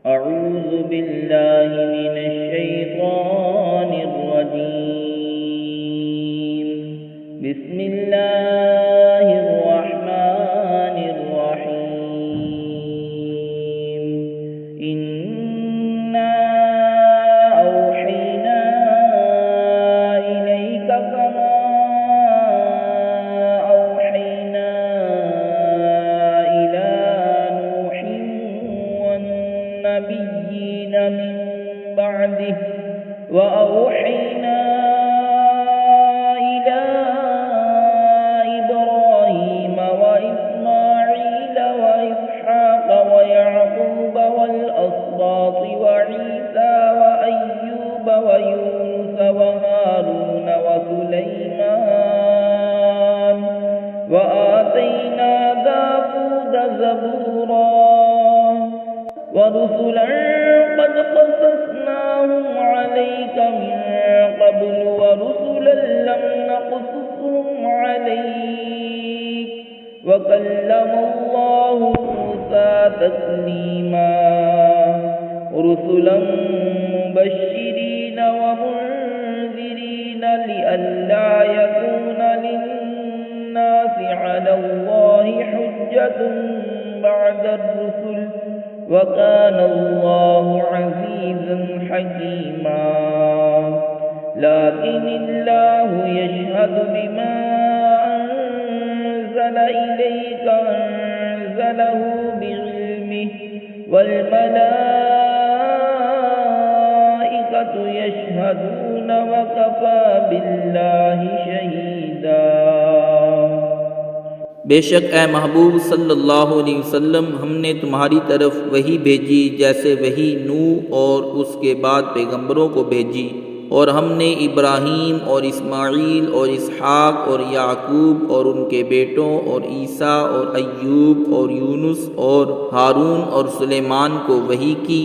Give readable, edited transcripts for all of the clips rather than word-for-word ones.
أعوذ بالله من الشيطان الرجيم بسم الله الرحمن الرحيم إنا أوحينا إليك كما أوحينا إلى نوح والنبيين من بعده وأوحينا إلى إبراهيم وإسماعيل وإسحاق ويعقوب والأسباط وعيسى وأيوب ويونس وهارون وسليمان وآتينا داود زبورا ورسلا قد قصصناهم عليك من قبل ورسلا لم نقصصهم عليك وكلم الله موسى تكليما رسلا مبشرين ومنذرين لئلا يكون للناس على الله حجة بعد الرسل وكان الله عزيزا حكيما لكن الله يشهد بما أنزل إليك أنزله بعلمه والملائكة يشهدون وكفى بالله شهيدا। बेशक ए महबूब सल्लल्लाहु अलैहि वसल्लम हमने तुम्हारी तरफ वही भेजी जैसे वही नूह और उसके बाद पैगंबरों को भेजी, और हमने इब्राहीम और इस्माईल और इसहाक और याकूब और उनके बेटों और ईसा और अय्यूब और यूनुस और हारून और सुलेमान को वही की,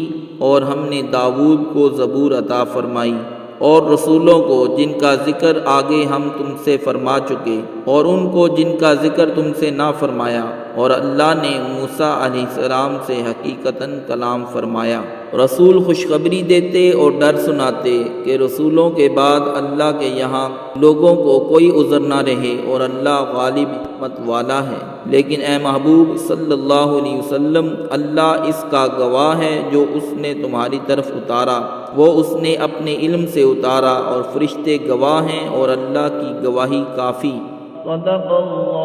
और हमने दाऊद को ज़बूर अता फरमाई और रसूलों को जिनका ज़िक्र आगे हम तुमसे फरमा चुके और उनको जिनका ज़िक्र तुमसे ना फरमाया, और अल्लाह ने मूसा अलैहिस्सलाम से हकीकतन कलाम फरमाया। रसूल खुशखबरी देते और डर सुनाते कि रसूलों के बाद अल्लाह के यहाँ लोगों को कोई उज़र ना रहे और अल्लाह गालिब हिकमत वाला है। लेकिन ए महबूब सल्लल्लाहु अलैहि वसल्लम, अल्लाह इसका गवाह है जो उसने तुम्हारी तरफ उतारा वो उसने अपने इल्म से उतारा, और फरिश्ते गवाह हैं और अल्लाह की गवाही काफ़ी। सदक़ल्लाहु